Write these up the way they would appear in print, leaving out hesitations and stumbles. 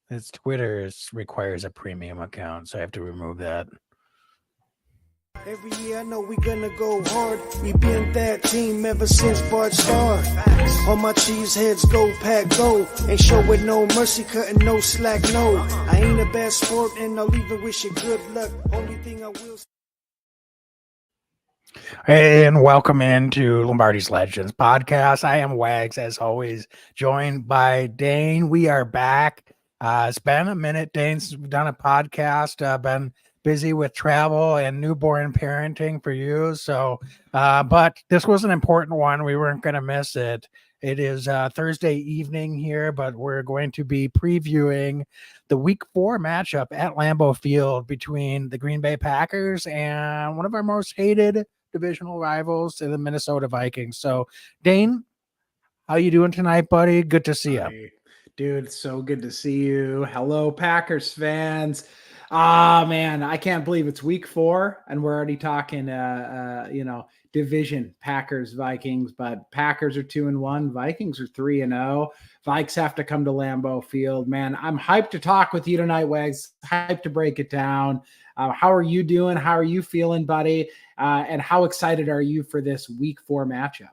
It's Twitter requires a premium account, so I have to remove that. Every year I know we gonna go hard. We been that team ever since Bart started. All my cheese heads go pack go. Ain't showing no mercy, cutting no slack, no. I ain't a bad sport and I'll even wish you good luck. Only thing I will. And welcome into Lombardi's Legends podcast. I am Wags, as always, joined by Dane. We are back. It's been a minute, Dane, since we've done a podcast. Been busy with travel and newborn parenting for you. So, but this was an important one. We weren't going to miss it. It is Thursday evening here, but we're going to be previewing the Week 4 matchup at Lambeau Field between the Green Bay Packers and one of our most hated divisional rivals, the Minnesota Vikings. So, Dane, how you doing tonight, buddy? Good to see you. Dude, so good to see you. Hello, Packers fans. Man, I can't believe it's week 4 and we're already talking division Packers Vikings, but Packers are 2-1, Vikings are 3-0. Vikes have to come to Lambeau Field. Man, I'm hyped to talk with you tonight, Wags. Hyped to break it down. How are you doing? How are you feeling, buddy? And how excited are you for this week 4 matchup?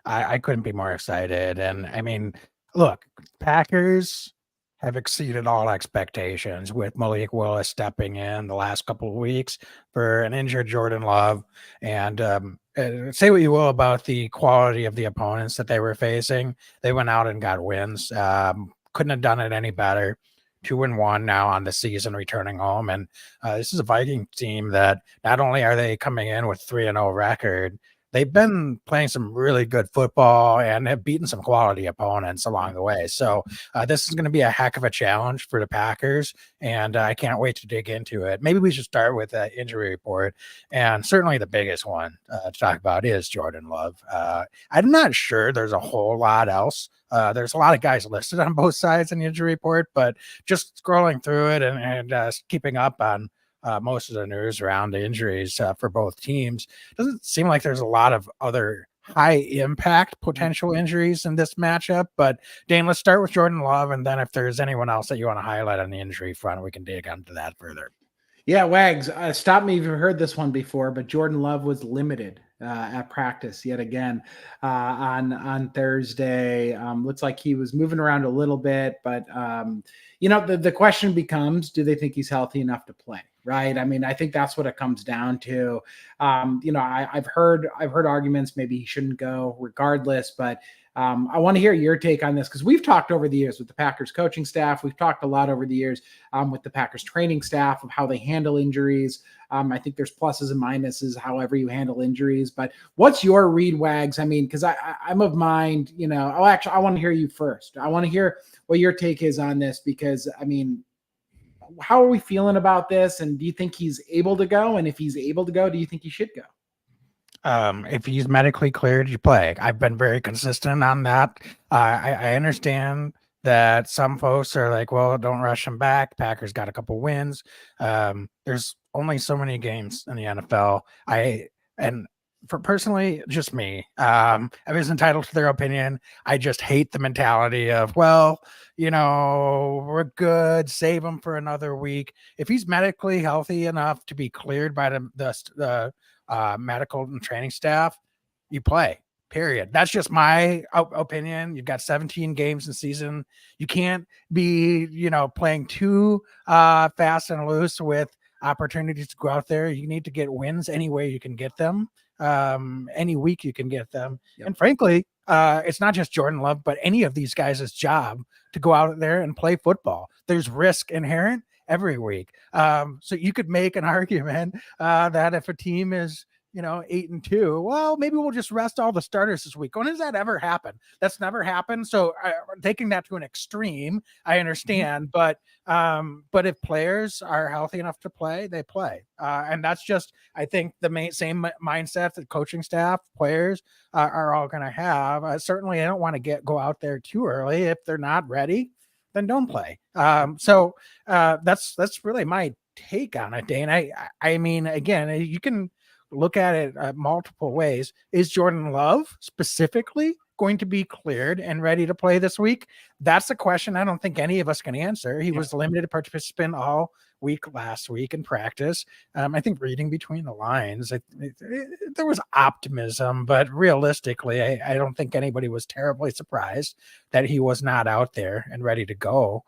I couldn't be more excited. And I mean, look, Packers have exceeded all expectations with Malik Willis stepping in the last couple of weeks for an injured Jordan Love. And say what you will about the quality of the opponents that they were facing. They went out and got wins. Couldn't have done it any better. 2-1 now on the season, returning home. And this is a Viking team that not only are they coming in with 3-0 record, they've been playing some really good football and have beaten some quality opponents along the way. So this is going to be a heck of a challenge for the Packers, and I can't wait to dig into it. Maybe we should start with the injury report, and certainly the biggest one to talk about is Jordan Love. I'm not sure there's a whole lot else. There's a lot of guys listed on both sides in the injury report, but just scrolling through it and keeping up on most of the news around the injuries for both teams, doesn't seem like there's a lot of other high impact potential injuries in this matchup. But Dane, let's start with Jordan Love, and then if there's anyone else that you want to highlight on the injury front, we can dig into that further. Yeah, Wags, stop me if you've heard this one before, but Jordan Love was limited at practice yet again on Thursday. Looks like he was moving around a little bit, but the question becomes, do they think he's healthy enough to play? Right. I mean, I think that's what it comes down to. I've heard arguments maybe he shouldn't go regardless, but I want to hear your take on this because we've talked over the years with the Packers coaching staff. We've talked a lot over the years with the Packers training staff of how they handle injuries. I think there's pluses and minuses, however you handle injuries. But what's your read, Wags? I mean, because I'm of mind, I want to hear you first. I want to hear what your take is on this because, I mean, how are we feeling about this? And do you think he's able to go? And if he's able to go, do you think he should go? If he's medically cleared, you play. I've been very consistent on that. I understand that some folks are like, well, don't rush him back. Packers got a couple wins. There's only so many games in the NFL. For personally, just me, everyone's entitled to their opinion. I just hate the mentality of, well, we're good, save him for another week. If he's medically healthy enough to be cleared by the medical and training staff, you play, period. That's just my opinion. You've got 17 games in season. You can't be, playing too fast and loose with opportunities to go out there. You need to get wins any way you can get them. Any week you can get them. Yep. And frankly, it's not just Jordan Love, but any of these guys' job to go out there and play football. There's risk inherent every week. So you could make an argument that if a team is, 8-2, well, maybe we'll just rest all the starters this week. When does that ever happen? That's never happened. So taking that to an extreme, I understand, but if players are healthy enough to play, they play. And that's just, I think, the same mindset that coaching staff, players are all going to have. Certainly, I don't want to go out there too early. If they're not ready, then don't play. So that's really my take on it, Dane. I mean, again, you can look at it multiple ways. Is Jordan Love specifically going to be cleared and ready to play this week? That's a question I don't think any of us can answer. He was limited participant all week last week in practice. I think reading between the lines, there was optimism, but realistically, I don't think anybody was terribly surprised that he was not out there and ready to go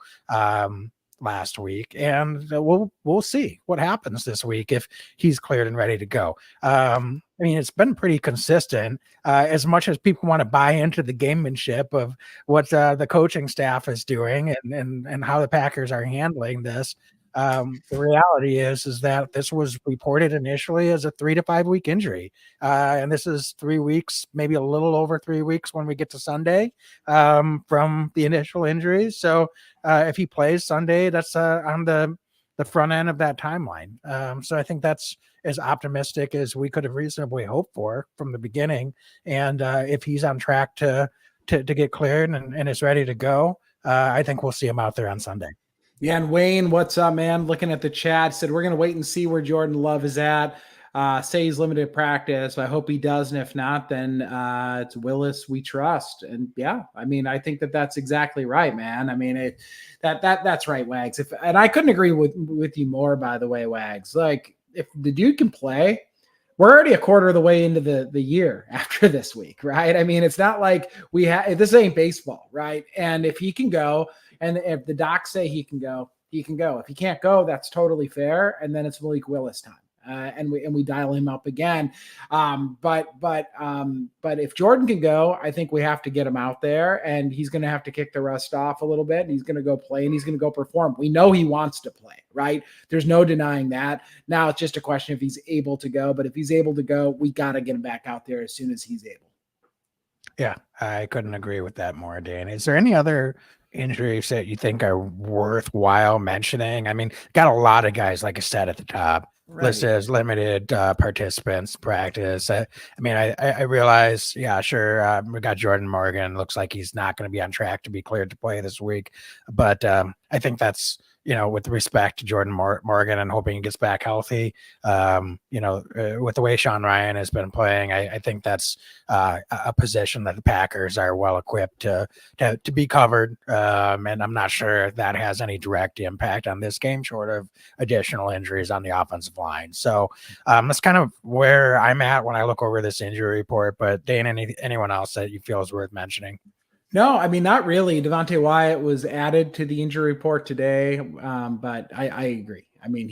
last week. And we'll see what happens this week if he's cleared and ready to go. I mean, it's been pretty consistent. As much as people want to buy into the gamemanship of what the coaching staff is doing and how the Packers are handling this, the reality is that this was reported initially as a 3 to 5 week injury, and this is 3 weeks, maybe a little over 3 weeks when we get to Sunday from the initial injury. So if he plays Sunday, that's on the front end of that timeline. So I think that's as optimistic as we could have reasonably hoped for from the beginning. And if he's on track to get cleared and is ready to go, I think we'll see him out there on Sunday. Yeah, and Wayne, what's up, man? Looking at the chat, said we're going to wait and see where Jordan Love is at. Say he's limited practice. I hope he does, and if not, then it's Willis we trust. And yeah, I mean, I think that's exactly right, man. I mean, that's right, Wags. And I couldn't agree with you more, by the way, Wags. Like, if the dude can play, we're already a quarter of the way into the year after this week, right? I mean, it's not like this ain't baseball, right? And if he can go, and if the docs say he can go, he can go. If he can't go, that's totally fair. And then it's Malik Willis time. And we dial him up again. But if Jordan can go, I think we have to get him out there, and he's going to have to kick the rust off a little bit. And he's going to go play, and he's going to go perform. We know he wants to play, right? There's no denying that. Now it's just a question if he's able to go. But if he's able to go, we got to get him back out there as soon as he's able. Yeah, I couldn't agree with that more, Dan. Is there any other injuries that you think are worthwhile mentioning? I mean, got a lot of guys, like I said at the top, listed as limited participants practice. I mean, I realize, yeah, sure, we got Jordan Morgan. Looks like he's not going to be on track to be cleared to play this week, but I think that's, with respect to Jordan Morgan and hoping he gets back healthy, with the way Sean Ryan has been playing, I think that's a position that the Packers are well equipped to be covered. And I'm not sure that has any direct impact on this game, short of additional injuries on the offensive line. So that's kind of where I'm at when I look over this injury report. But Dane, anyone else that you feel is worth mentioning? No, I mean, not really. Devontae Wyatt was added to the injury report today, but I agree. I mean,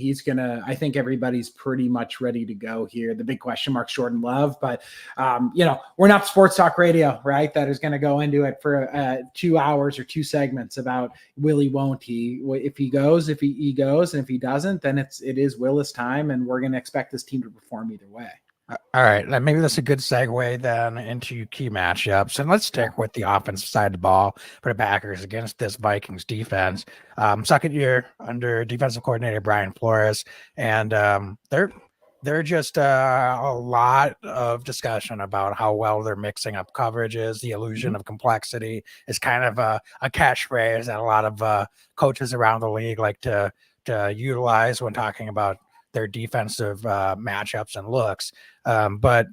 I think everybody's pretty much ready to go here. The big question mark's Jordan Love, but, we're not sports talk radio, right? That is going to go into it for 2 hours or 2 segments about will he, won't he. If he goes, he goes, and if he doesn't, then it is Willis time, and we're going to expect this team to perform either way. All right, maybe that's a good segue then into key matchups. And let's stick with the offensive side of the ball for the Packers against this Vikings defense. Second year under defensive coordinator Brian Flores, and they're just a lot of discussion about how well they're mixing up coverages. The illusion of complexity is kind of a catchphrase that a lot of coaches around the league like to utilize when talking about their defensive matchups and looks. But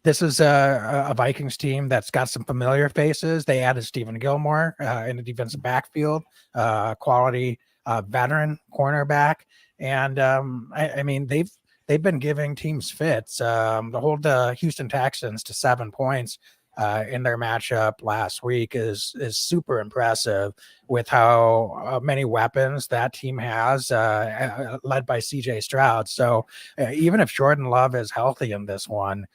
this is a Vikings team that's got some familiar faces. They added Stephen Gilmore in the defensive backfield, quality veteran cornerback. And I mean, they've been giving teams fits. To hold the Houston Texans to 7 points in their matchup last week is super impressive with how many weapons that team has, led by CJ Stroud. So even if Jordan Love is healthy in this one,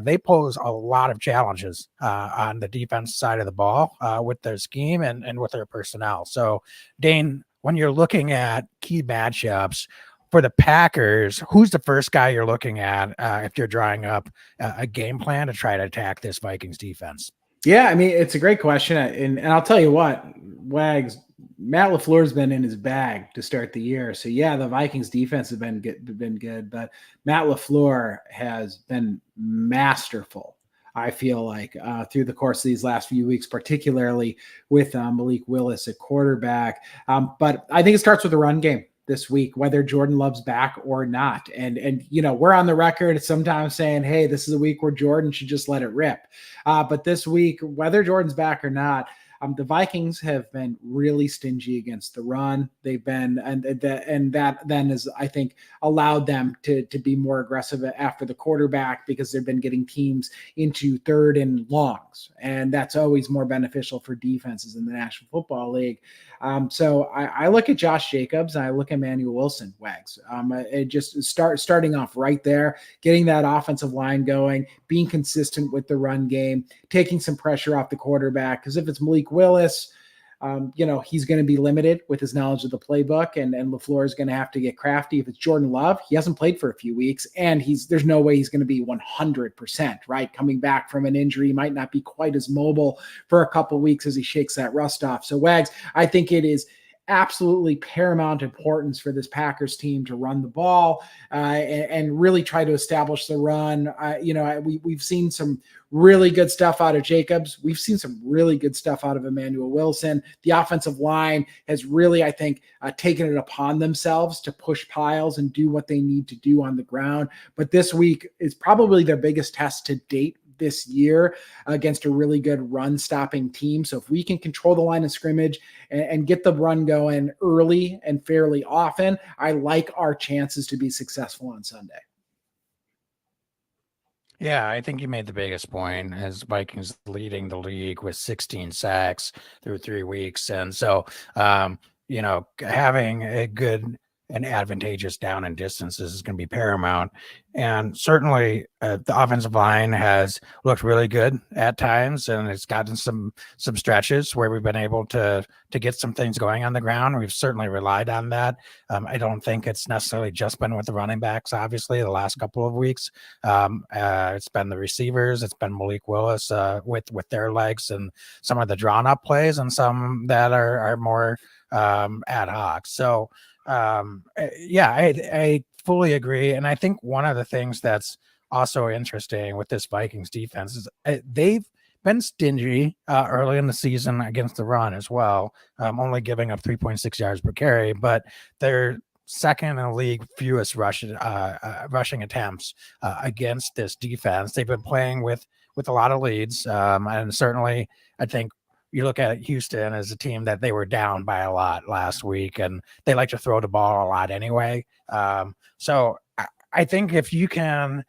they pose a lot of challenges on the defense side of the ball with their scheme and with their personnel. So Dane, when you're looking at key matchups for the Packers, who's the first guy you're looking at if you're drawing up a game plan to try to attack this Vikings defense? Yeah, I mean, it's a great question. And I'll tell you what, Wags, Matt LaFleur's been in his bag to start the year. So, yeah, the Vikings defense has been good, but Matt LaFleur has been masterful, I feel like, through the course of these last few weeks, particularly with Malik Willis at quarterback. But I think it starts with the run game. this week, whether Jordan Love's back or not. And we're on the record sometimes saying, hey, this is a week where Jordan should just let it rip. But this week, whether Jordan's back or not, the Vikings have been really stingy against the run. They've been, and that then is, I think, allowed them to be more aggressive after the quarterback, because they've been getting teams into third and longs, and that's always more beneficial for defenses in the National Football League. So I look at Josh Jacobs and I look at Emmanuel Wilson, Wags. It just starting off right there, getting that offensive line going, being consistent with the run game, taking some pressure off the quarterback. Because if it's Malik Willis, he's going to be limited with his knowledge of the playbook, and LaFleur is going to have to get crafty. If it's Jordan Love, he hasn't played for a few weeks, and there's no way he's going to be 100%, right? Coming back from an injury, he might not be quite as mobile for a couple of weeks as he shakes that rust off. So Wags, I think it is absolutely paramount importance for this Packers team to run the ball and really try to establish the run. We've seen some really good stuff out of Jacobs. We've seen some really good stuff out of Emmanuel Wilson. The offensive line has really, I think, taken it upon themselves to push piles and do what they need to do on the ground. But this week is probably their biggest test to date this year against a really good run stopping team. So if we can control the line of scrimmage and get the run going early and fairly often, I like our chances to be successful on Sunday. Yeah, I think you made the biggest point, as Vikings leading the league with 16 sacks through 3 weeks. And so, having a good and advantageous down and distances is going to be paramount. And certainly the offensive line has looked really good at times, and it's gotten some stretches where we've been able to get some things going on the ground. We've certainly relied on that. I don't think it's necessarily just been with the running backs, obviously, the last couple of weeks. It's been the receivers, it's been Malik Willis with their legs, and some of the drawn up plays, and some that are more ad hoc. So I fully agree. And I think one of the things that's also interesting with this Vikings defense is they've been stingy early in the season against the run as well, only giving up 3.6 yards per carry, but they're second in the league fewest rushing attempts against this defense. They've been playing with a lot of leads, and certainly I think you look at Houston as a team that they were down by a lot last week, and they like to throw the ball a lot anyway. So I think if you can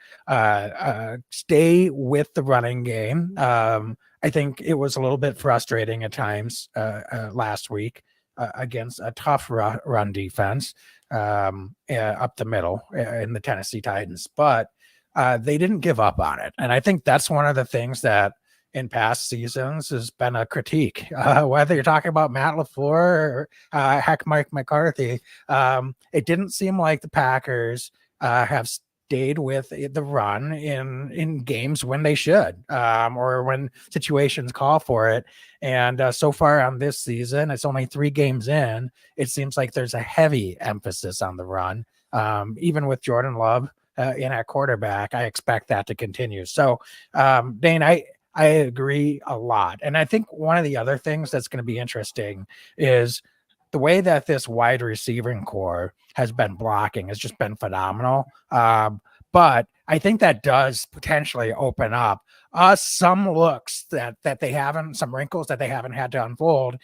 stay with the running game, I think it was a little bit frustrating at times last week against a tough run defense up the middle in the Tennessee Titans, but they didn't give up on it. And I think that's one of the things that in past seasons has been a critique, whether you're talking about Matt LaFleur or Mike McCarthy. It didn't seem like the Packers have stayed with the run in games when they should, or when situations call for it. And so far on this season, it's only 3 games in, it seems like there's a heavy emphasis on the run. Even with Jordan Love in at quarterback, I expect that to continue. So, Dane, I agree a lot. And I think one of the other things that's going to be interesting is the way that this wide receiving core has been blocking has just been phenomenal. But I think that does potentially open up some looks that they haven't, some wrinkles that they haven't had to unfold.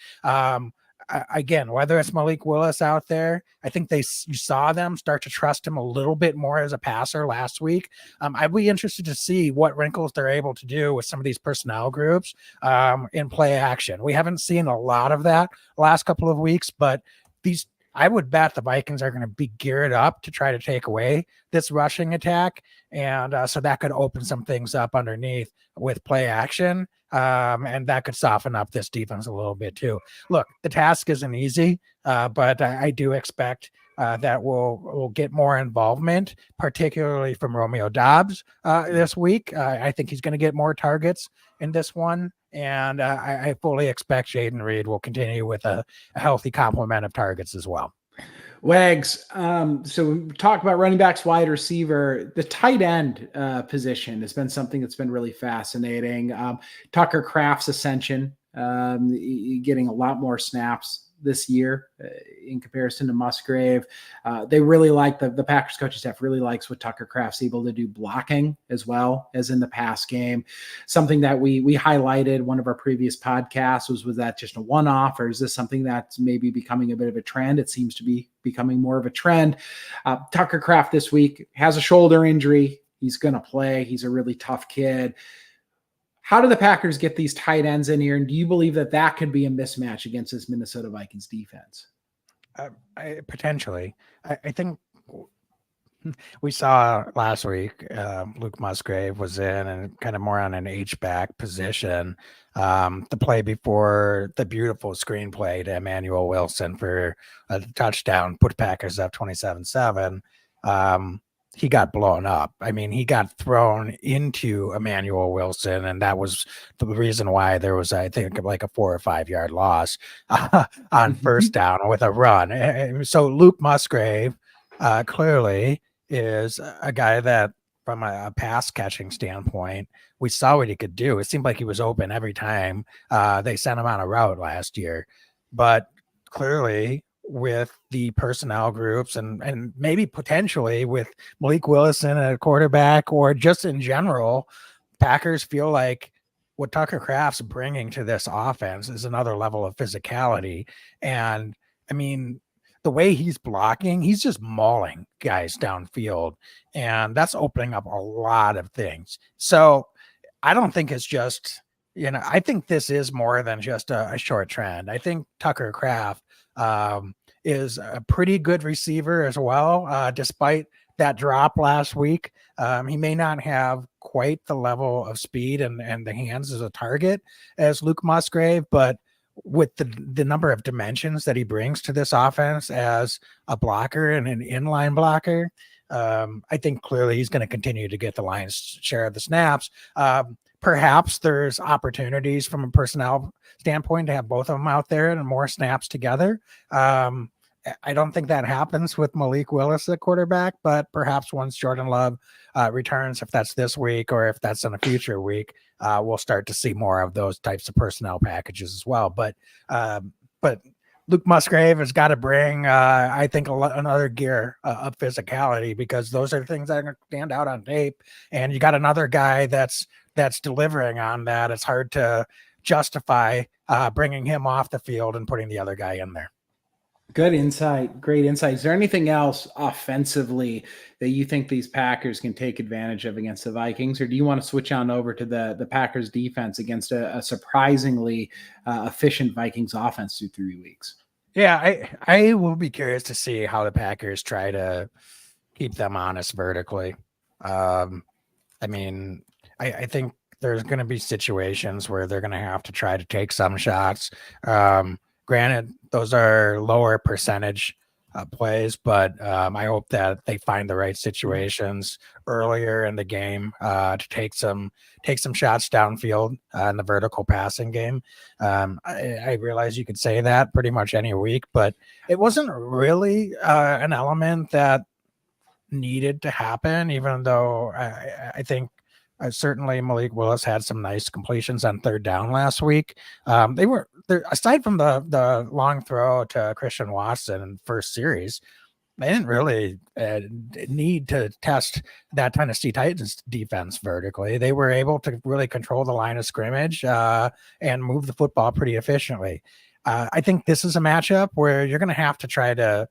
Again, whether it's Malik Willis out there, I think you saw them start to trust him a little bit more as a passer last week. I'd be interested to see what wrinkles they're able to do with some of these personnel groups in play action. We haven't seen a lot of that last couple of weeks, but I would bet the Vikings are going to be geared up to try to take away this rushing attack. And so that could open some things up underneath with play action. And that could soften up this defense a little bit too. Look, the task isn't easy, but I do expect that we'll get more involvement, particularly from Romeo Doubs this week. I think he's going to get more targets in this one. And I fully expect Jaden Reed will continue with a healthy complement of targets as well. Wags, so we talk about running backs, wide receiver. The tight end position has been something that's been really fascinating. Tucker Kraft's ascension, getting a lot more snaps this year in comparison to Musgrave. They really like the Packers coaching staff really likes what Tucker Kraft's able to do blocking as well as in the pass game. Something that we highlighted one of our previous podcasts was that just a one-off, or is this something that's maybe becoming a bit of a trend? It seems to be becoming more of a trend. Tucker Kraft this week has a shoulder injury. He's going to play. He's a really tough kid. How do the Packers get these tight ends in here? And do you believe that could be a mismatch against this Minnesota Vikings defense? Potentially. I think we saw last week Luke Musgrave was in and kind of more on an H-back position. The play before the beautiful screenplay to Emmanuel Wilson for a touchdown, put Packers up 27-7. He got blown up. I mean, he got thrown into Emmanuel Wilson, and that was the reason why there was, I think, like a 4 or 5 yard loss on first down with a run. So Luke Musgrave clearly is a guy that, from a pass catching standpoint, we saw what he could do. It seemed like he was open every time they sent him on a route last year, but clearly, with the personnel groups and maybe potentially with Malik Willis at a quarterback, or just in general, Packers feel like what Tucker Kraft's bringing to this offense is another level of physicality. And I mean, the way he's blocking, he's just mauling guys downfield, and that's opening up a lot of things. So I don't think it's just, I think this is more than just a short trend. I think Tucker Kraft is a pretty good receiver as well, despite that drop last week. He may not have quite the level of speed and the hands as a target as Luke Musgrave, but with the number of dimensions that he brings to this offense as a blocker and an inline blocker, I think clearly he's going to continue to get the lion's share of the snaps. Perhaps there's opportunities from a personnel standpoint to have both of them out there and more snaps together. I don't think that happens with Malik Willis at quarterback, but perhaps once Jordan Love returns, if that's this week or if that's in a future week, we'll start to see more of those types of personnel packages as well. But Luke Musgrave has got to bring, I think, another gear of physicality, because those are things that are going to stand out on tape. And you got another guy that's delivering on that. It's hard to justify bringing him off the field and putting the other guy in there. Good insight. Great insight. Is there anything else offensively that you think these Packers can take advantage of against the Vikings? Or do you want to switch on over to the Packers defense against a surprisingly efficient Vikings offense through 3 weeks? Yeah, I will be curious to see how the Packers try to keep them honest vertically. I mean, I think there's going to be situations where they're going to have to try to take some shots. Granted, those are lower percentage plays, but I hope that they find the right situations earlier in the game to take some shots downfield in the vertical passing game. I realize you could say that pretty much any week, but it wasn't really an element that needed to happen, even though I think certainly Malik Willis had some nice completions on third down last week. They were there, aside from the long throw to Christian Watson in first series, they didn't really need to test that Tennessee Titans defense vertically. They were able to really control the line of scrimmage and move the football pretty efficiently. I think this is a matchup where you're going to have to try to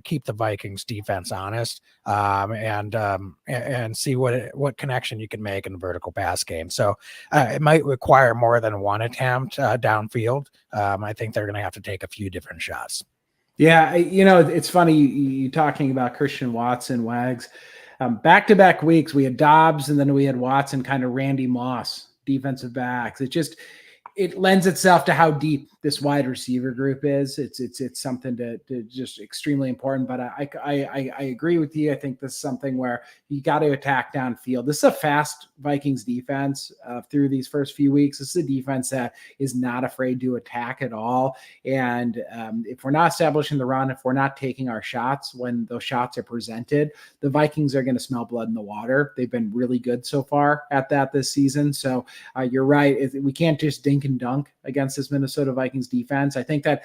keep the Vikings defense honest and see what connection you can make in the vertical pass game. So it might require more than one attempt downfield. I think they're going to have to take a few different shots. Yeah, it's funny you talking about Christian Watson, Wags. Back-to-back weeks, we had Dobbs and then we had Watson, kind of Randy Moss defensive backs. It lends itself to how deep this wide receiver group is. It's something to just extremely important. But I agree with you. I think this is something where you got to attack downfield. This is a fast Vikings defense through these first few weeks. This is a defense that is not afraid to attack at all. And if we're not establishing the run, if we're not taking our shots when those shots are presented, the Vikings are going to smell blood in the water. They've been really good so far at that this season. So you're right. We can't just dink dink and dunk against this Minnesota Vikings defense. I think that,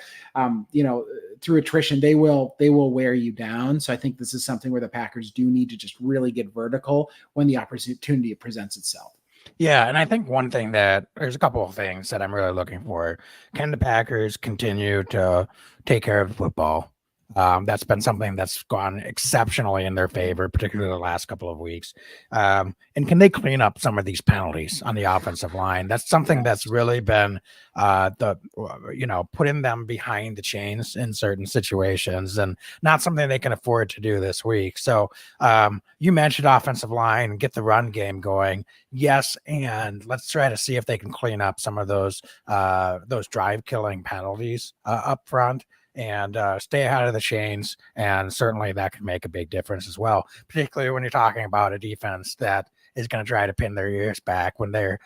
through attrition, they will wear you down. So I think this is something where the Packers do need to just really get vertical when the opportunity presents itself. Yeah, and I think there's a couple of things that I'm really looking for. Can the Packers continue to take care of the football? That's been something that's gone exceptionally in their favor, particularly the last couple of weeks. And can they clean up some of these penalties on the offensive line? That's something that's really been putting them behind the chains in certain situations, and not something they can afford to do this week. So you mentioned offensive line, get the run game going. Yes, and let's try to see if they can clean up some of those drive killing penalties up front, and stay ahead of the chains. And certainly that can make a big difference as well, particularly when you're talking about a defense that is going to try to pin their ears back when they're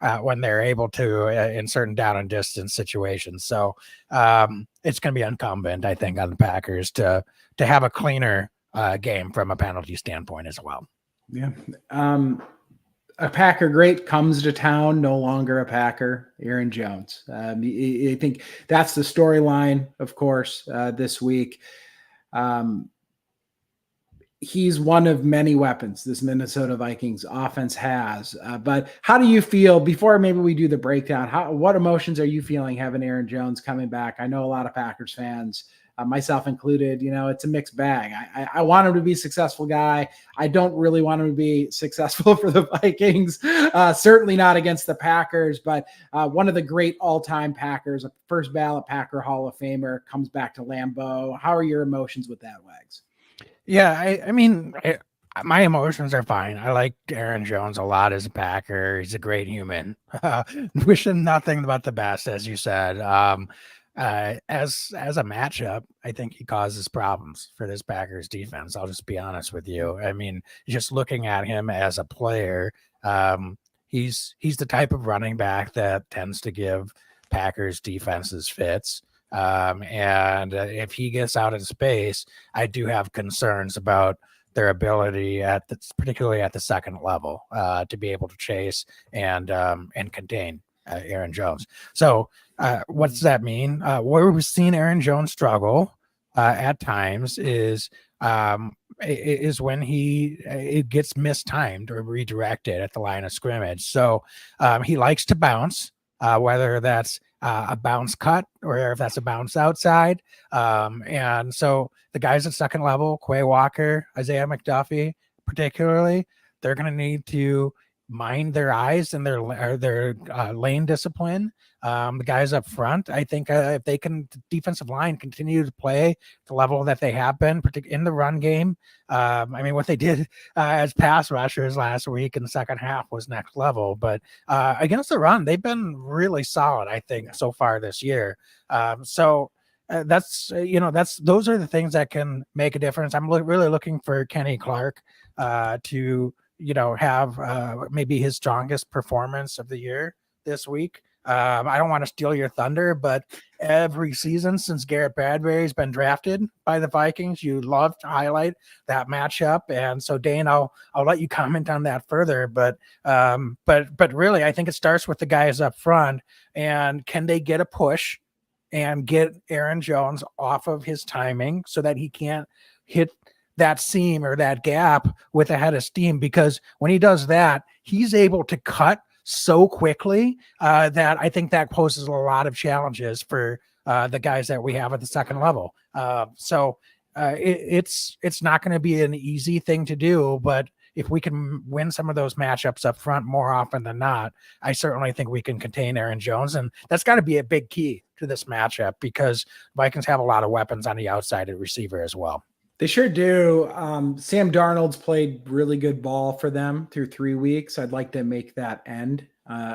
able to in certain down and distance situations. So it's going to be incumbent, I think, on the Packers to have a cleaner game from a penalty standpoint as well. Yeah. A Packer great comes to town, no longer a Packer, Aaron Jones. I think that's the storyline, of course, this week. He's one of many weapons this Minnesota Vikings offense has. But how do you feel, before maybe we do the breakdown, what emotions are you feeling having Aaron Jones coming back? I know a lot of Packers fans, myself included, it's a mixed bag. I want him to be a successful guy. I don't really want him to be successful for the Vikings, certainly not against the Packers, but one of the great all-time Packers, a first ballot Packer Hall of Famer, comes back to Lambeau. How are your emotions with that, Wags? Yeah, I mean, my emotions are fine. I like Aaron Jones a lot as a Packer. He's a great human. Wishing nothing but the best, as you said. As a matchup, I think he causes problems for this Packers defense. I'll just be honest with you. I mean, just looking at him as a player, he's the type of running back that tends to give Packers defenses fits. And if he gets out of space, I do have concerns about their ability particularly at the second level, to be able to chase and contain Aaron Jones. So what does that mean? Where we've seen Aaron Jones struggle at times is when it gets mistimed or redirected at the line of scrimmage. So he likes to bounce, whether that's a bounce cut or if that's a bounce outside. And so the guys at second level, Quay Walker, Isaiah McDuffie, particularly, they're going to need to mind their eyes and their lane discipline. The guys up front, I think if they can, the defensive line continue to play the level that they have been, particularly in the run game. I mean, what they did as pass rushers last week in the second half was next level, but against the run, they've been really solid, I think, so far this year. Those are the things that can make a difference. I'm really looking for Kenny Clark to have maybe his strongest performance of the year this week. I don't want to steal your thunder, but every season since Garrett Bradbury's been drafted by the Vikings, you love to highlight that matchup. And so, Dane, I'll let you comment on that further. But really, I think it starts with the guys up front. And can they get a push and get Aaron Jones off of his timing so that he can't hit that seam or that gap with a head of steam? Because when he does that, he's able to cut so quickly that I think that poses a lot of challenges for the guys that we have at the second level. It's not going to be an easy thing to do, but if we can win some of those matchups up front more often than not, I certainly think we can contain Aaron Jones. And that's got to be a big key to this matchup because Vikings have a lot of weapons on the outside at receiver as well. They sure do. Sam Darnold's played really good ball for them through 3 weeks. I'd like to make that end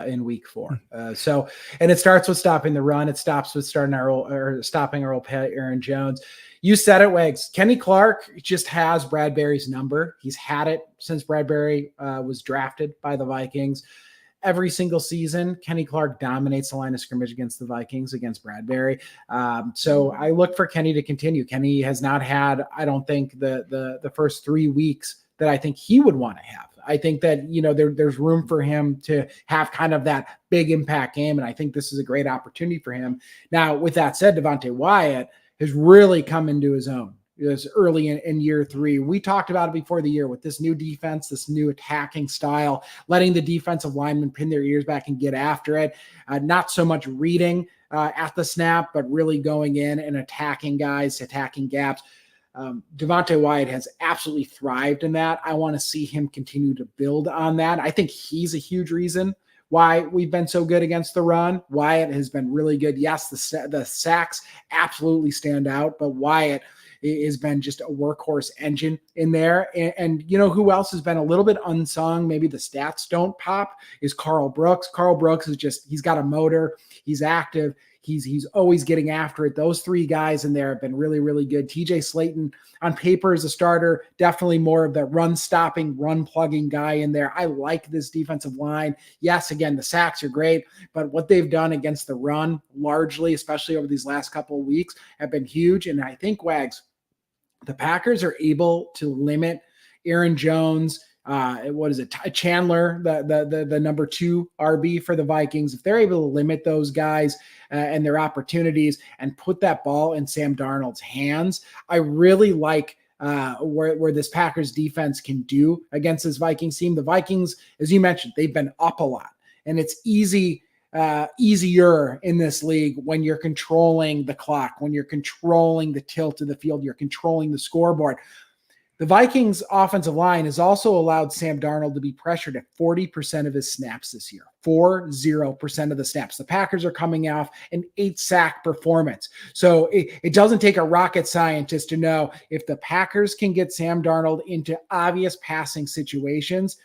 in week 4. And it starts with stopping the run. It stops with stopping our old pet Aaron Jones. You said it, Wags. Kenny Clark just has Bradbury's number. He's had it since Bradbury was drafted by the Vikings. Every single season, Kenny Clark dominates the line of scrimmage against the Vikings, against Bradbury. So I look for Kenny to continue. Kenny has not had, I don't think, the first 3 weeks that I think he would want to have I think that, there's room for him to have kind of that big impact game. And I think this is a great opportunity for him. Now, with that said, Devontae Wyatt has really come into his own this early in year 3. We talked about it before the year with this new defense, this new attacking style, letting the defensive linemen pin their ears back and get after it. Not so much reading at the snap, but really going in and attacking guys, attacking gaps. Devontae Wyatt has absolutely thrived in that. I want to see him continue to build on that. I think he's a huge reason why we've been so good against the run. Wyatt has been really good. Yes, the sacks absolutely stand out, but Wyatt has been just a workhorse engine in there. And who else has been a little bit unsung? Maybe the stats don't pop is Carl Brooks. Carl Brooks is he's got a motor. He's active. He's always getting after it. Those 3 guys in there have been really, really good. TJ Slayton on paper as a starter, definitely more of the run stopping, run plugging guy in there. I like this defensive line. Yes, again, the sacks are great, but what they've done against the run largely, especially over these last couple of weeks, have been huge. And I think, Wags, the Packers are able to limit Aaron Jones, Chandler, the number 2 RB for the Vikings. If they're able to limit those guys and their opportunities and put that ball in Sam Darnold's hands, I really like where this Packers defense can do against this Vikings team. The Vikings, as you mentioned, they've been up a lot, and it's easier in this league when you're controlling the clock, when you're controlling the tilt of the field, you're controlling the scoreboard. The Vikings offensive line has also allowed Sam Darnold to be pressured at 40% of his snaps this year, 40% of the snaps. The Packers are coming off an 8-sack performance. So it doesn't take a rocket scientist to know if the Packers can get Sam Darnold into obvious passing situations,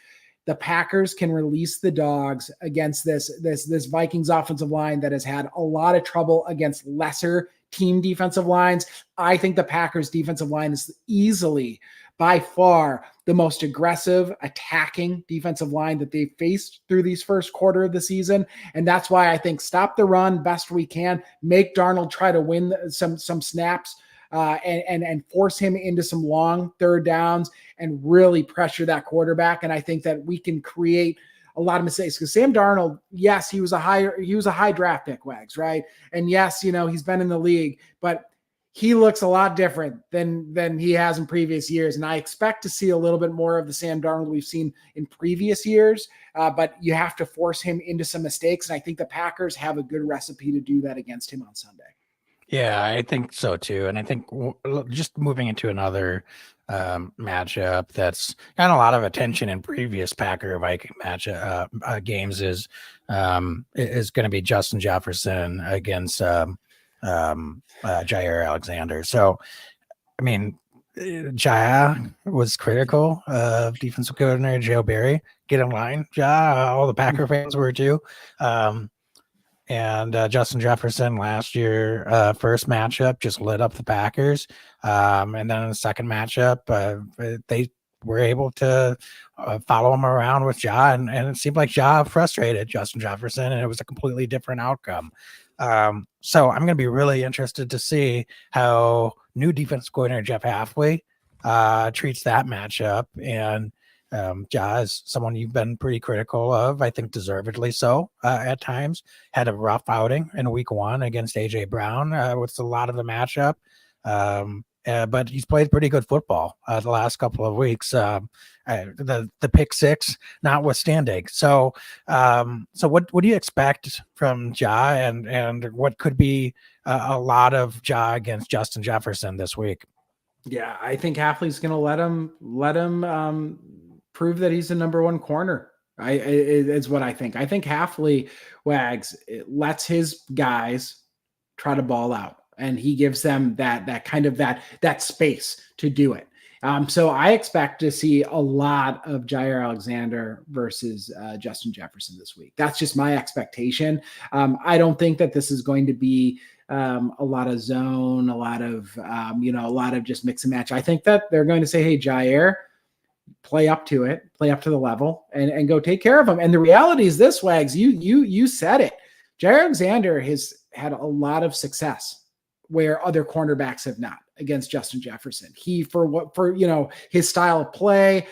the Packers can release the dogs against this Vikings offensive line that has had a lot of trouble against lesser team defensive lines. I think the Packers defensive line is easily, by far, the most aggressive attacking defensive line that they've faced through these first quarter of the season. And that's why I think stop the run best we can, make Darnold try to win some snaps and force him into some long third downs and really pressure that quarterback. And I think that we can create a lot of mistakes because Sam Darnold, yes, he was a high draft pick, Wags, right? And yes, he's been in the league, but he looks a lot different than he has in previous years. And I expect to see a little bit more of the Sam Darnold we've seen in previous years, but you have to force him into some mistakes. And I think the Packers have a good recipe to do that against him on Sunday. Yeah, I think so too. And I think just moving into another matchup that's gotten a lot of attention in previous Packer Viking games is going to be Justin Jefferson against Jair Alexander. So, I mean, Jair was critical of defensive coordinator Joe Barry. Get in line, Jair. All the Packer fans were too. And Justin Jefferson last year, first matchup, just lit up the Packers. And then in the second matchup, they were able to follow him around with Ja, and it seemed like Ja frustrated Justin Jefferson, and it was a completely different outcome. So I'm going to be really interested to see how new defensive coordinator Jeff Hafley treats that matchup. And Ja is someone you've been pretty critical of, I think deservedly so at times. Had a rough outing in week 1 against A.J. Brown with a lot of the matchup. But he's played pretty good football the last couple of weeks. The pick 6 notwithstanding. So what do you expect from Ja and what could be a lot of Ja against Justin Jefferson this week? Yeah, I think Hafley's going to let him prove that he's the number 1 corner. It's what I think. I think Hafley, Wags, lets his guys try to ball out, and he gives them that kind of that space to do it. So I expect to see a lot of Jair Alexander versus Justin Jefferson this week. That's just my expectation. I don't think that this is going to be a lot of zone, a lot of just mix and match. I think that they're going to say, hey, Jair, play up to it, play up to the level and go take care of them. And the reality is this, Wags, you said it. Jair Alexander has had a lot of success where other cornerbacks have not. against Justin Jefferson. For his style of play,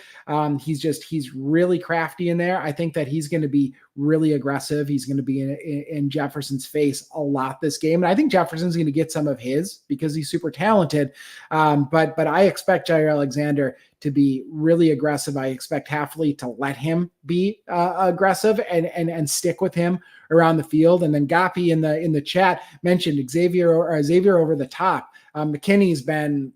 he's really crafty in there. I think that he's going to be really aggressive. He's going to be in Jefferson's face a lot this game. And I think Jefferson's going to get some of his because he's super talented. But I expect Jair Alexander to be really aggressive. I expect Hafley to let him be aggressive and stick with him around the field. And then Gapi in the chat mentioned Xavier over the top. McKinney's been,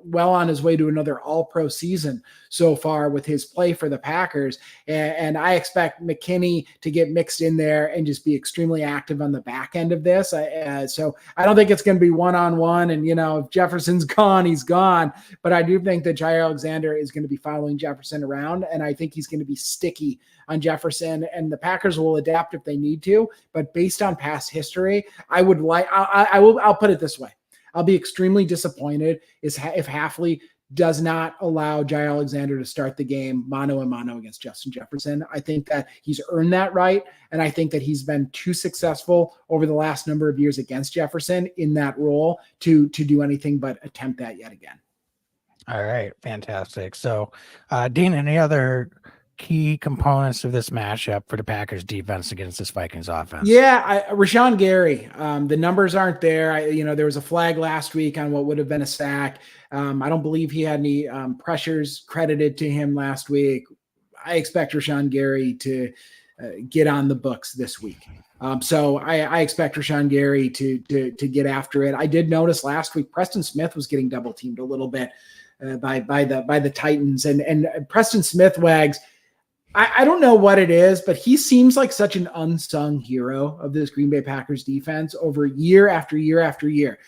well on his way to another all-pro season so far with his play for the Packers. And I expect McKinney to get mixed in there and just be extremely active on the back end of this. So I don't think it's going to be one-on-one. And, if Jefferson's gone, he's gone. But I do think that Jair Alexander is going to be following Jefferson around. And I think he's going to be sticky on Jefferson. And the Packers will adapt if they need to. But based on past history, I'll put it this way. I'll be extremely disappointed if Hafley does not allow Jair Alexander to start the game mano a mano against Justin Jefferson. I think that he's earned that right, and I think that he's been too successful over the last number of years against Jefferson in that role to do anything but attempt that yet again. All right, fantastic. So, Dean, any other key components of this matchup for the Packers defense against this Vikings offense? Yeah, Rashawn Gary, the numbers aren't there. There was a flag last week on what would have been a sack. I don't believe he had any pressures credited to him last week. I expect Rashawn Gary to get on the books this week. So I expect Rashawn Gary to get after it. I did notice last week Preston Smith was getting double teamed a little bit by the Titans, and Preston Smith, Wags, I don't know what it is, but he seems like such an unsung hero of this Green Bay Packers defense over year after year after year.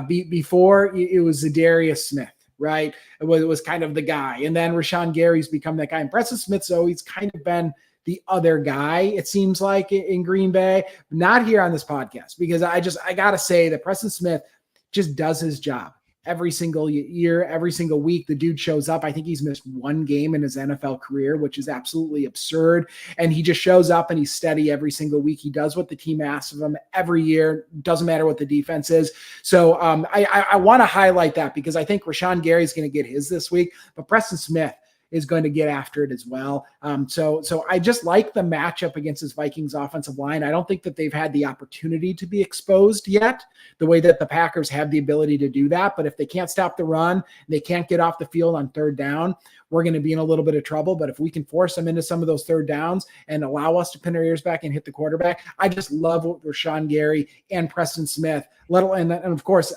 Before it was Zadarius Smith, right? It was kind of the guy. And then Rashawn Gary's become that guy. And Preston Smith's always kind of been the other guy, it seems like, in Green Bay. Not here on this podcast, because I got to say that Preston Smith just does his job. Every single year, every single week, the dude shows up. I think he's missed one game in his NFL career, which is absolutely absurd. And he just shows up and he's steady every single week. He does what the team asks of him every year. Doesn't matter what the defense is. So I want to highlight that because I think Rashawn Gary's going to get his this week, but Preston Smith is going to get after it as well. So I just like the matchup against this Vikings offensive line. I don't think that they've had the opportunity to be exposed yet, the way that the Packers have the ability to do that. But if they can't stop the run, they can't get off the field on third down, we're going to be in a little bit of trouble. But if we can force them into some of those third downs and allow us to pin our ears back and hit the quarterback, I just love what Rashawn Gary and Preston Smith, and of course,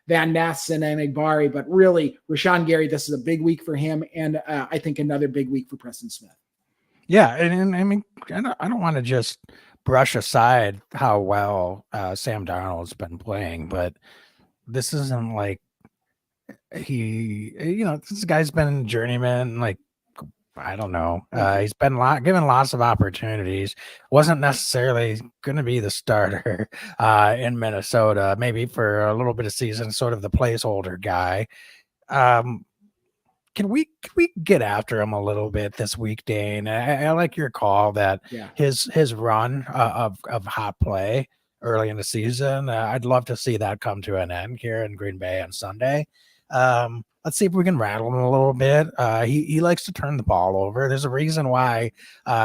Van Ness and Barre, but really Rashawn Gary, this is a big week for him. And I think another big week for Preston Smith. Yeah. And I mean, I don't want to just brush aside how well Sam Darnold's been playing, but this isn't like this guy's been journeyman, like, I don't know. He's been given lots of opportunities. Wasn't necessarily going to be the starter in Minnesota, maybe for a little bit of season, sort of the placeholder guy. Can we get after him a little bit this week, Dane? I like your call that his run of hot play early in the season. I'd love to see that come to an end here in Green Bay on Sunday. Let's see if we can rattle him a little bit. He likes to turn the ball over. There's a reason why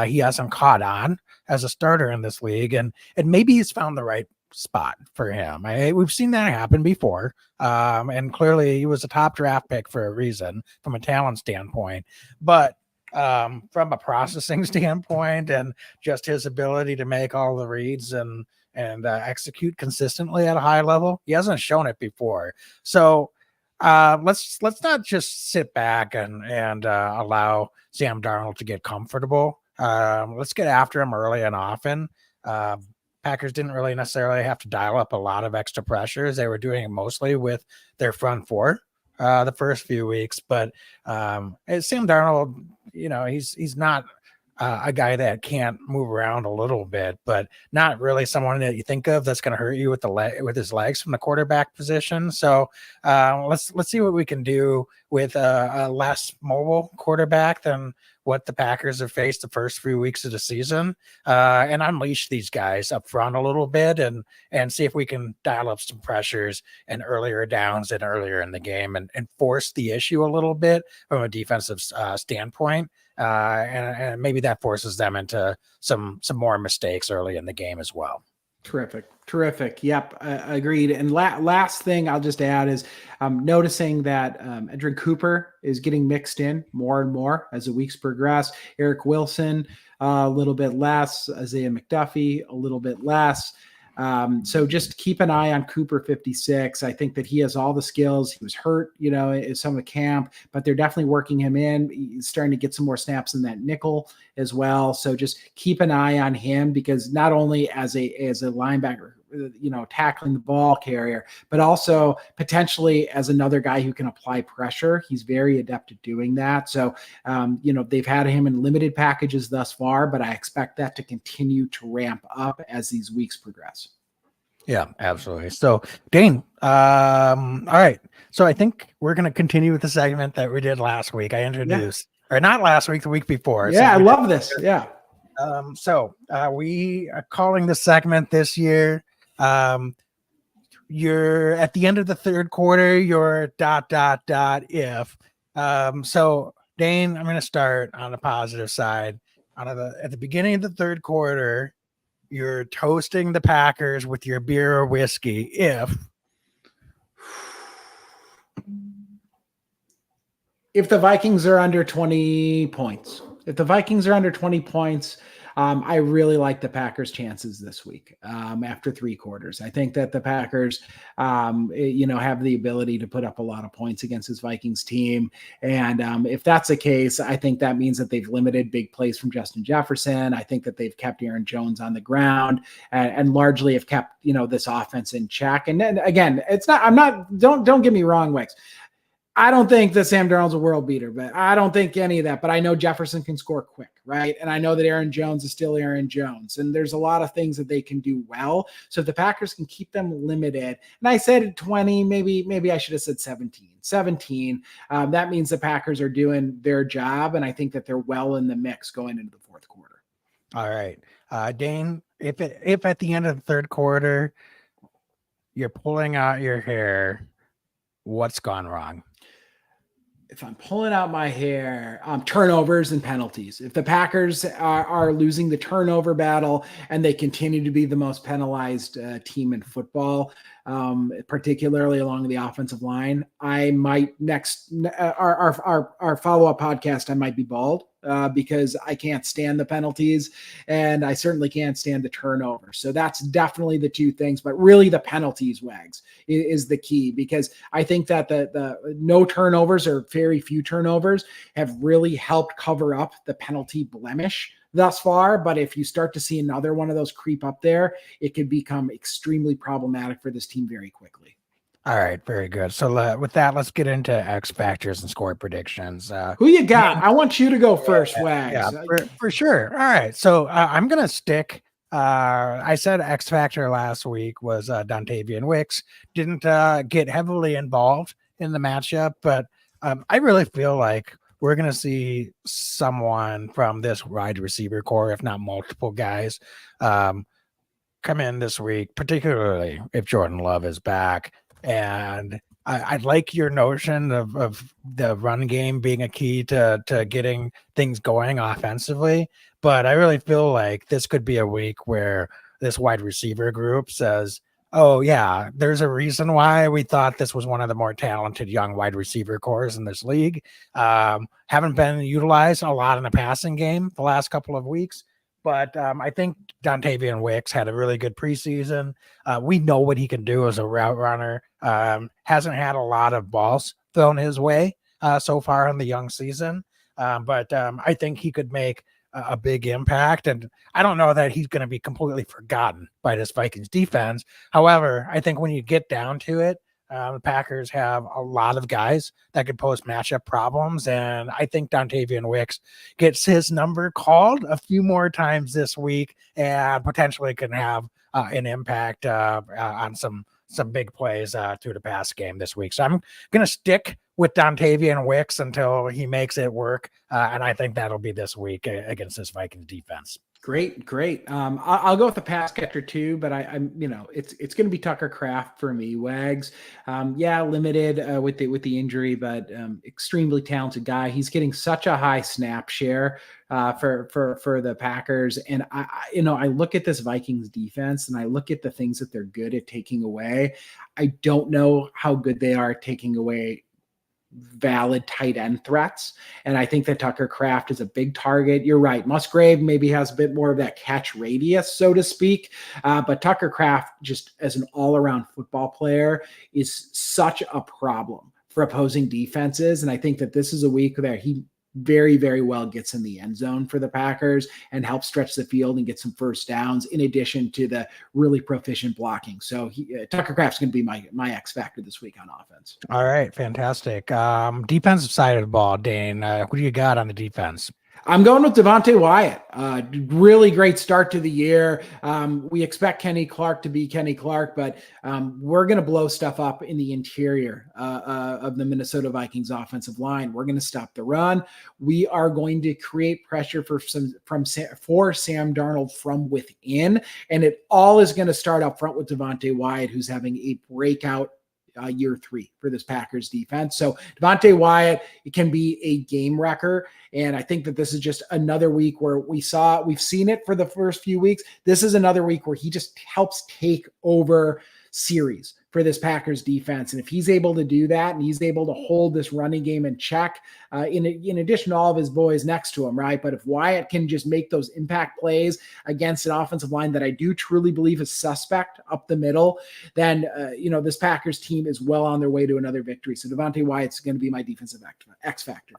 he hasn't caught on as a starter in this league, and maybe he's found the right spot for him. We've seen that happen before, and clearly he was a top draft pick for a reason from a talent standpoint. But from a processing standpoint and just his ability to make all the reads and execute consistently at a high level, he hasn't shown it before. So let's not just sit back and allow Sam Darnold to get comfortable. Let's get after him early and often. Packers didn't really necessarily have to dial up a lot of extra pressures. They were doing it mostly with their front four the first few weeks. But Sam Darnold, he's not a guy that can't move around a little bit, but not really someone that you think of that's going to hurt you with with his legs from the quarterback position. So let's see what we can do with a less mobile quarterback than what the Packers have faced the first few weeks of the season, and unleash these guys up front a little bit and see if we can dial up some pressures and earlier downs and earlier in the game and force the issue a little bit from a defensive standpoint. And maybe that forces them into some more mistakes early in the game as well. Terrific. Yep, agreed. And last thing I'll just add is noticing that Edrin Cooper is getting mixed in more and more as the weeks progress. Eric Wilson, a little bit less. Isaiah McDuffie, a little bit less. So just keep an eye on Cooper 56. I think that he has all the skills. He was hurt, in some of the camp, but they're definitely working him in. He's starting to get some more snaps in that nickel as well. So just keep an eye on him, because not only as a linebacker, tackling the ball carrier, but also potentially as another guy who can apply pressure. He's very adept at doing that. So, they've had him in limited packages thus far, but I expect that to continue to ramp up as these weeks progress. Yeah, absolutely. So, Dane, all right. So I think we're going to continue with the segment that we did last week. I introduced, or not last week, the week before. Yeah, I love this. Yeah. So we are calling the segment this year. You're at the end of the third quarter, you're ... if. So Dane, I'm going to start on the positive side. At the beginning of the third quarter, you're toasting the Packers with your beer or whiskey. If the Vikings are under 20 points, I really like the Packers' chances this week after three quarters. I think that the Packers, have the ability to put up a lot of points against this Vikings team. And if that's the case, I think that means that they've limited big plays from Justin Jefferson. I think that they've kept Aaron Jones on the ground and largely have kept, this offense in check. And then again, don't get me wrong, Wicks. I don't think that Sam Darnold's a world beater, but I don't think any of that. But I know Jefferson can score quick, right? And I know that Aaron Jones is still Aaron Jones. And there's a lot of things that they can do well. So if the Packers can keep them limited, and I said 20, maybe I should have said 17. 17. That means the Packers are doing their job, and I think that they're well in the mix going into the fourth quarter. All right. Dane, if at the end of the third quarter you're pulling out your hair, what's gone wrong? If I'm pulling out my hair, turnovers and penalties. If the Packers are losing the turnover battle and they continue to be the most penalized team in football, particularly along the offensive line, I might our follow-up podcast, I might be bald because I can't stand the penalties and I certainly can't stand the turnovers. So that's definitely the two things, but really the penalties, Wags, is the key, because I think that the no turnovers or very few turnovers have really helped cover up the penalty blemish thus far. But if you start to see another one of those creep up there, it could become extremely problematic for this team very quickly. All right, very good. So with that, let's get into X factors and score predictions. Who you got? I want you to go first, Wags. Yeah, for sure. All right, so I'm gonna stick. I said X factor last week was Dontavian Wicks. Didn't get heavily involved in the matchup, but I really feel like we're gonna see someone from this wide receiver core, if not multiple guys, come in this week, particularly if Jordan Love is back. And I like your notion of the run game being a key to getting things going offensively, but I really feel like this could be a week where this wide receiver group says, oh yeah, there's a reason why we thought this was one of the more talented young wide receiver cores in this league. Haven't been utilized a lot in the passing game the last couple of weeks. But I think Dontavian Wicks had a really good preseason. We know what he can do as a route runner. Hasn't had a lot of balls thrown his way so far in the young season. But I think he could make a big impact. And I don't know that he's going to be completely forgotten by this Vikings defense. However, I think when you get down to it, The Packers have a lot of guys that could pose matchup problems, and I think Dontavian Wicks gets his number called a few more times this week and potentially can have an impact on some big plays through the pass game this week. So I'm going to stick with Dontavian Wicks until he makes it work, and I think that'll be this week against this Vikings defense. Great. I'll go with the pass catcher too, but I'm it's going to be Tucker Kraft for me. Wags, limited with the injury, but extremely talented guy. He's getting such a high snap share for the Packers, and I look at this Vikings defense and I look at the things that they're good at taking away. I don't know how good they are at taking away valid tight end threats. And I think that Tucker Kraft is a big target. You're right. Musgrave maybe has a bit more of that catch radius, so to speak. But Tucker Kraft, just as an all-around football player, is such a problem for opposing defenses. And I think that this is a week where he very, very well gets in the end zone for the Packers and helps stretch the field and get some first downs in addition to the really proficient blocking. So Tucker Kraft's going to be my X factor this week on offense. All right. Fantastic. Defensive side of the ball, Dane, who do you got on the defense? I'm going with Devontae Wyatt. Really great start to the year. We expect Kenny Clark to be Kenny Clark, but we're going to blow stuff up in the interior of the Minnesota Vikings offensive line. We're going to stop the run. We are going to create pressure for Sam Darnold from within, and it all is going to start up front with Devontae Wyatt, who's having a breakout year 3 for this Packers defense. So Devontae Wyatt, it can be a game wrecker. And I think that this is just another week where we've seen it for the first few weeks. This is another week where he just helps take over series for this Packers defense. And if he's able to do that and he's able to hold this running game in check, in addition to all of his boys next to him, right? But if Wyatt can just make those impact plays against an offensive line that I do truly believe is suspect up the middle, then, this Packers team is well on their way to another victory. So Devontae Wyatt's going to be my defensive X factor.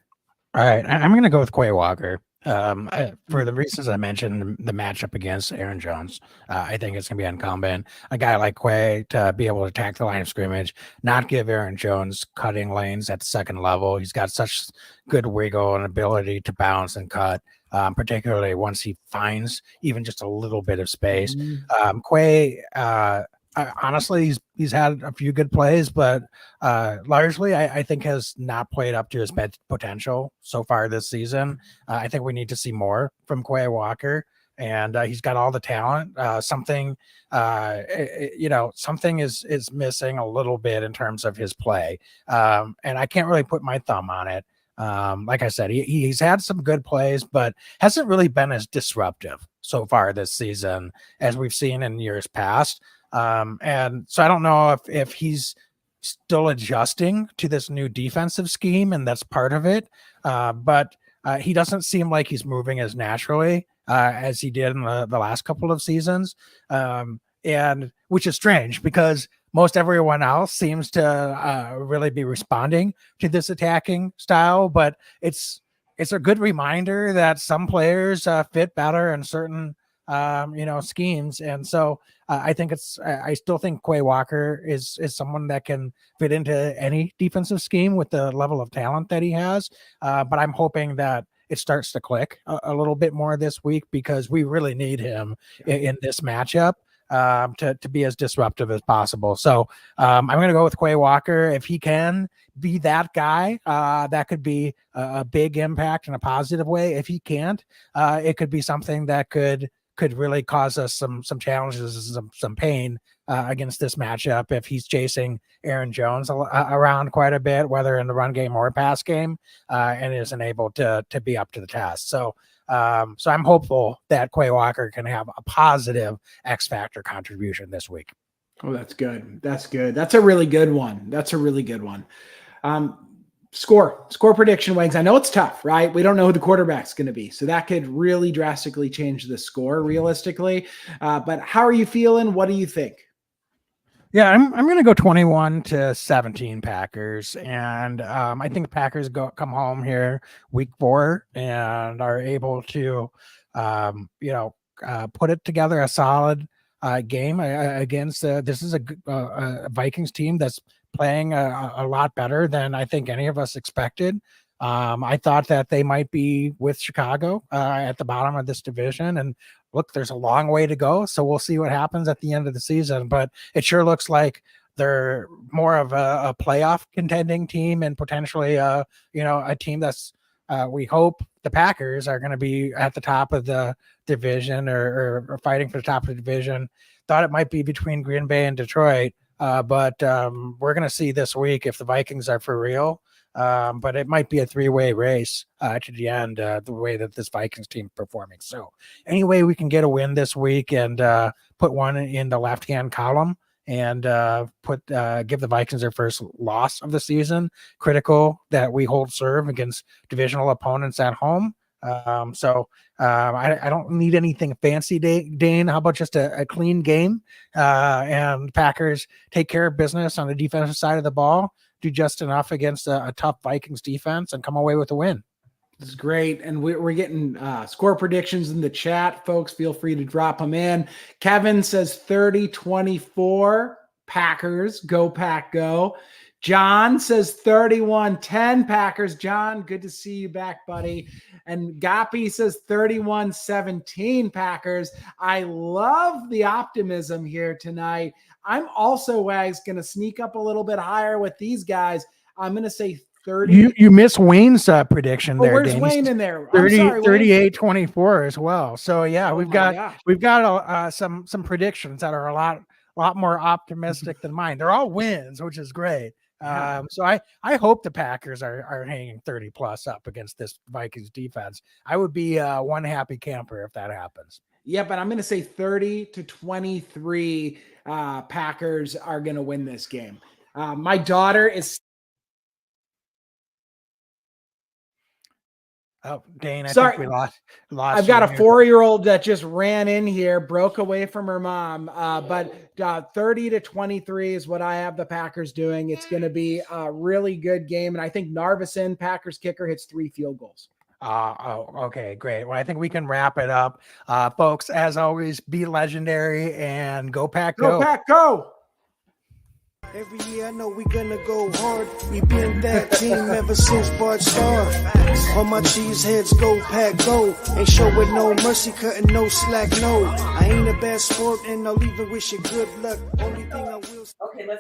All right. I'm going to go with Quay Walker. For the reasons I mentioned, the matchup against Aaron Jones, I think it's going to be incumbent. A guy like Quay to be able to attack the line of scrimmage, not give Aaron Jones cutting lanes at the second level. He's got such good wiggle and ability to bounce and cut, particularly once he finds even just a little bit of space. Quay, honestly, he's had a few good plays, but largely I think has not played up to his potential so far this season. I think we need to see more from Quay Walker, and he's got all the talent. Something is missing a little bit in terms of his play, and I can't really put my thumb on it. Like I said, he's had some good plays, but hasn't really been as disruptive so far this season as we've seen in years past. And so I don't know if he's still adjusting to this new defensive scheme, and that's part of it. But he doesn't seem like he's moving as naturally as he did in the last couple of seasons. And which is strange because most everyone else seems to really be responding to this attacking style, but it's a good reminder that some players fit better in certain schemes. And so I still think Quay Walker is someone that can fit into any defensive scheme with the level of talent that he has. But I'm hoping that it starts to click a little bit more this week because we really need him in this matchup to be as disruptive as possible. So I'm going to go with Quay Walker. If he can be that guy, that could be a big impact in a positive way. If he can't, it could be something that could really cause us some challenges, some pain against this matchup if he's chasing Aaron Jones around quite a bit, whether in the run game or pass game, and isn't able to be up to the task. So I'm hopeful that Quay Walker can have a positive X factor contribution this week. Oh, that's good. That's a really good one. Score prediction, Wags. I know it's tough, right? We don't know who the quarterback's going to be. So that could really drastically change the score realistically. But how are you feeling? What do you think? Yeah, I'm going to go 21-17 Packers. And I think the Packers come home here week 4 and are able to, put it together a solid game against this is a Vikings team that's playing a lot better than I think any of us expected. I thought that they might be with Chicago at the bottom of this division. And look, there's a long way to go. So we'll see what happens at the end of the season. But it sure looks like they're more of a playoff contending team and potentially, a team that's we hope the Packers are going to be at the top of the division or fighting for the top of the division. Thought it might be between Green Bay and Detroit, but we're going to see this week if the Vikings are for real. But it might be a three-way race to the end, the way that this Vikings team is performing. So anyway, we can get a win this week and put one in the left-hand column and give the Vikings their first loss of the season. Critical that we hold serve against divisional opponents at home. I don't need anything fancy, Dane. How about just a clean game? And Packers take care of business on the defensive side of the ball, do just enough against a tough Vikings defense, and come away with a win. This is great. And we're getting score predictions in the chat, folks. Feel free to drop them in. Kevin says 30-24 Packers. Go Pack, go. John says 31-10 Packers. John, good to see you back, buddy. And Gappy says 31-17 Packers. I love the optimism here tonight. I'm also, Wags, going to sneak up a little bit higher with these guys. I'm going to say 30. You miss Wayne's prediction there. Where's Danny. Wayne in there? 38-24 as well. So yeah, we've got some predictions that are a lot more optimistic than mine. They're all wins, which is great. So I hope the Packers are hanging 30 plus up against this Vikings defense. I would be one happy camper if that happens. Yeah, but I'm going to say 30-23 Packers are going to win this game. My daughter is. Oh, Dane, I Sorry. think we lost. I've got a 4-year-old that just ran in here, broke away from her mom. But 30-23 is what I have the Packers doing. It's going to be a really good game. And I think Narvison, Packers kicker, hits 3 field goals. Okay, great. Well, I think we can wrap it up. Folks, as always, be legendary and go Pack, go. Go Pack, go. Every year I know we gonna go hard. We been that team ever since Bart started. All my cheese heads go Pack, go. Ain't showing no mercy, cutting no slack, no. I ain't a bad sport and I'll even wish you good luck. Only thing I will. Okay, let's